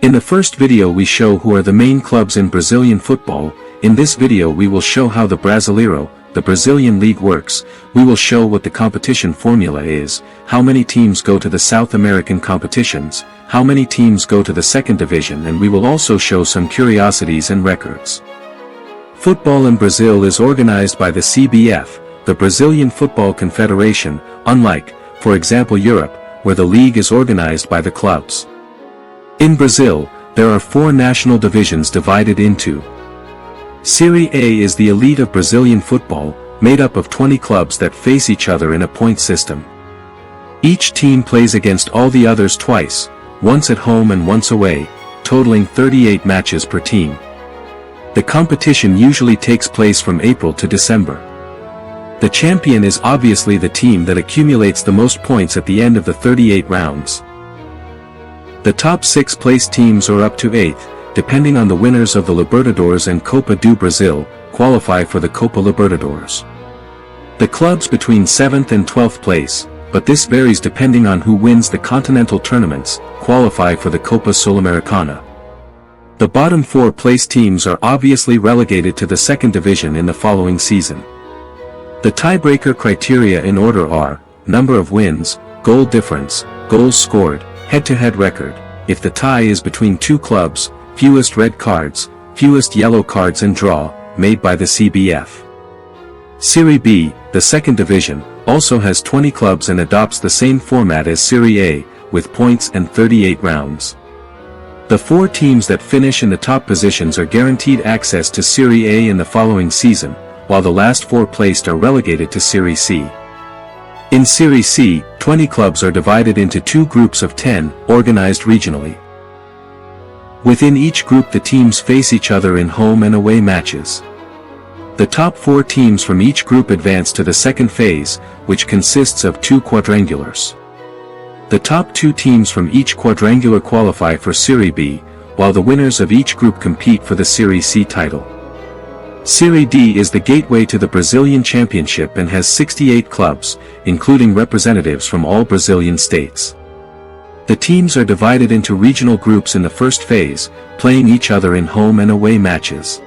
In the first video we show who are the main clubs in Brazilian football. In this video we will show how the Brasileiro, the Brazilian league works. We will show what the competition formula is, how many teams go to the South American competitions, how many teams go to the second division, and we will also show some curiosities and records. Football in Brazil is organized by the CBF, the Brazilian Football Confederation, unlike, for example, Europe, where the league is organized by the clubs. In Brazil, there are 4 national divisions divided into. Serie A is the elite of Brazilian football, made up of 20 clubs that face each other in a point system. Each team plays against all the others twice, once at home and once away, totaling 38 matches per team. The competition usually takes place from April to December. The champion is obviously the team that accumulates the most points at the end of the 38 rounds. The top 6 placed teams or up to 8th, depending on the winners of the Libertadores and Copa do Brasil, qualify for the Copa Libertadores. The clubs between 7th and 12th place, but this varies depending on who wins the continental tournaments, qualify for the Copa Sul-Americana. The bottom 4 placed teams are obviously relegated to the second division in the following season. The tiebreaker criteria in order are, number of wins, goal difference, goals scored, head-to-head record, if the tie is between 2 clubs, fewest red cards, fewest yellow cards, and draw, made by the CBF. Serie B, the second division, also has 20 clubs and adopts the same format as Serie A, with points and 38 rounds. The 4 teams that finish in the top positions are guaranteed access to Serie A in the following season, while the last 4 placed are relegated to Serie C. In Serie C, 20 clubs are divided into 2 groups of 10, organized regionally. Within each group the teams face each other in home and away matches. The top 4 teams from each group advance to the second phase, which consists of 2 quadrangulars. The top 2 teams from each quadrangular qualify for Serie B, while the winners of each group compete for the Serie C title. Serie D is the gateway to the Brazilian Championship and has 68 clubs, including representatives from all Brazilian states. The teams are divided into regional groups in the first phase, playing each other in home and away matches.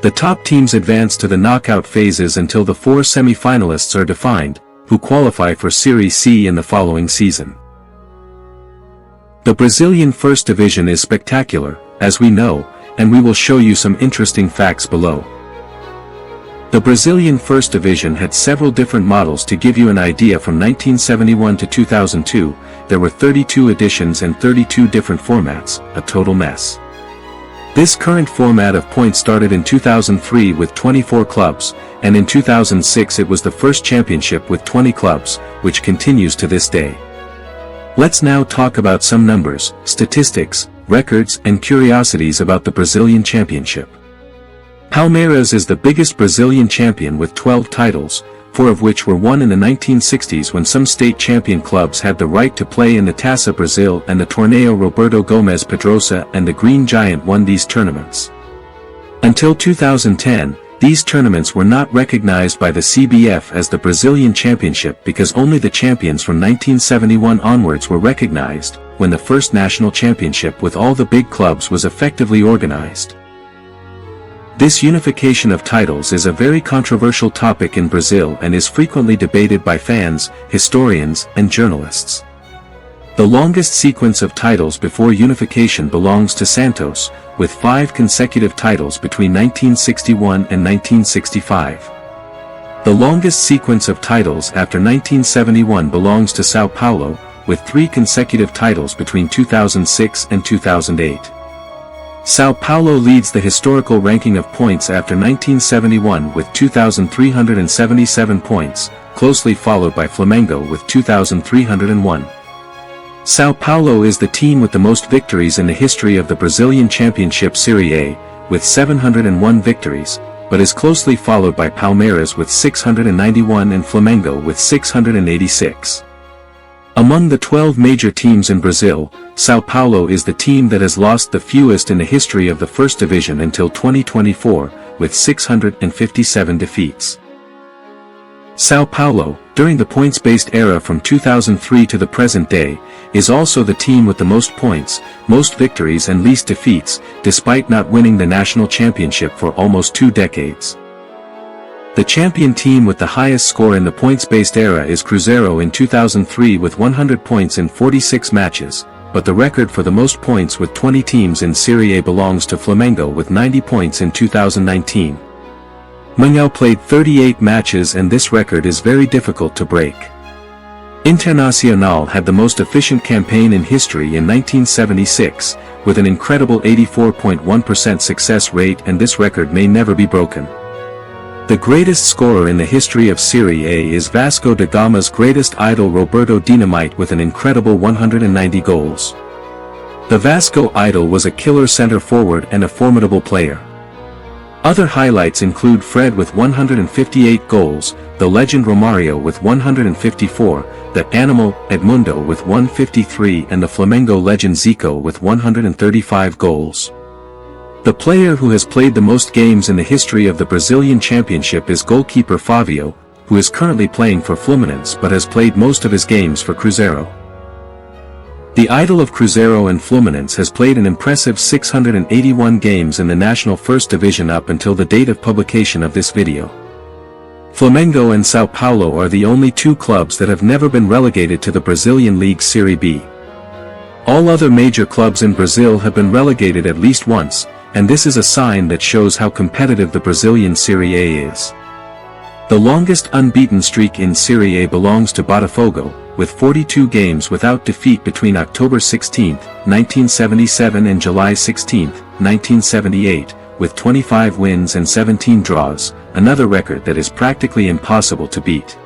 The top teams advance to the knockout phases until the 4 semi-finalists are defined, who qualify for Serie C in the following season. The Brazilian First Division is spectacular, as we know, and we will show you some interesting facts below. The Brazilian First Division had several different models. To give you an idea, from 1971 to 2002, there were 32 editions and 32 different formats, a total mess. This current format of points started in 2003 with 24 clubs, and in 2006 it was the first championship with 20 clubs, which continues to this day. Let's now talk about some numbers, statistics, records, and curiosities about the Brazilian Championship. Palmeiras is the biggest Brazilian champion with 12 titles, 4 of which were won in the 1960s when some state champion clubs had the right to play in the Taça Brasil and the Torneio Roberto Gomes Pedrosa, and the Green Giant won these tournaments. Until 2010, these tournaments were not recognized by the CBF as the Brazilian Championship because only the champions from 1971 onwards were recognized, when the first national championship with all the big clubs was effectively organized. This unification of titles is a very controversial topic in Brazil and is frequently debated by fans, historians, and journalists. The longest sequence of titles before unification belongs to Santos, with 5 consecutive titles between 1961 and 1965. The longest sequence of titles after 1971 belongs to São Paulo, with 3 consecutive titles between 2006 and 2008. São Paulo leads the historical ranking of points after 1971 with 2,377 points, closely followed by Flamengo with 2,301. São Paulo is the team with the most victories in the history of the Brazilian Championship Serie A, with 701 victories, but is closely followed by Palmeiras with 691 and Flamengo with 686. Among the 12 major teams in Brazil, São Paulo is the team that has lost the fewest in the history of the First Division until 2024, with 657 defeats. Sao Paulo, during the points-based era from 2003 to the present day, is also the team with the most points, most victories and least defeats, despite not winning the national championship for almost 2 decades. The champion team with the highest score in the points-based era is Cruzeiro in 2003 with 100 points in 46 matches, but the record for the most points with 20 teams in Serie A belongs to Flamengo with 90 points in 2019. Mengão played 38 matches and this record is very difficult to break. Internacional had the most efficient campaign in history in 1976, with an incredible 84.1% success rate, and this record may never be broken. The greatest scorer in the history of Serie A is Vasco da Gama's greatest idol Roberto Dinamite with an incredible 190 goals. The Vasco idol was a killer center forward and a formidable player. Other highlights include Fred with 158 goals, the legend Romario with 154, the animal Edmundo with 153 and the Flamengo legend Zico with 135 goals. The player who has played the most games in the history of the Brazilian Championship is goalkeeper Fabio, who is currently playing for Fluminense but has played most of his games for Cruzeiro. The idol of Cruzeiro and Fluminense has played an impressive 681 games in the National First Division up until the date of publication of this video. Flamengo and Sao Paulo are the only 2 clubs that have never been relegated to the Brazilian League Serie B. All other major clubs in Brazil have been relegated at least once, and this is a sign that shows how competitive the Brazilian Serie A is. The longest unbeaten streak in Serie A belongs to Botafogo, with 42 games without defeat between October 16, 1977 and July 16, 1978, with 25 wins and 17 draws, another record that is practically impossible to beat.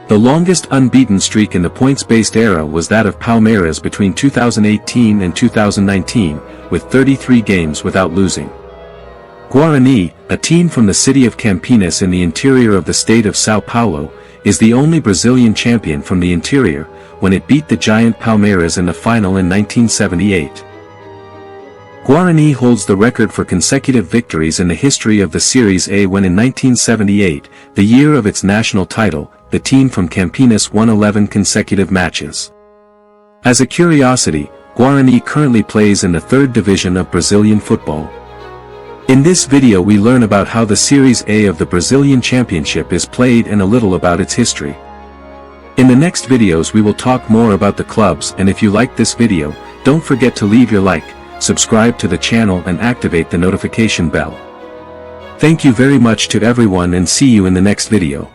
The longest unbeaten streak in the points-based era was that of Palmeiras between 2018 and 2019, with 33 games without losing. Guarani, a team from the city of Campinas in the interior of the state of Sao Paulo, is the only Brazilian champion from the interior, when it beat the giant Palmeiras in the final in 1978. Guarani holds the record for consecutive victories in the history of the Series A when in 1978, the year of its national title, the team from Campinas won 11 consecutive matches. As a curiosity, Guarani currently plays in the 3rd division of Brazilian football. In this video we learn about how the Series A of the Brazilian Championship is played and a little about its history. In the next videos we will talk more about the clubs, and if you like this video, don't forget to leave your like, subscribe to the channel and activate the notification bell. Thank you very much to everyone and see you in the next video.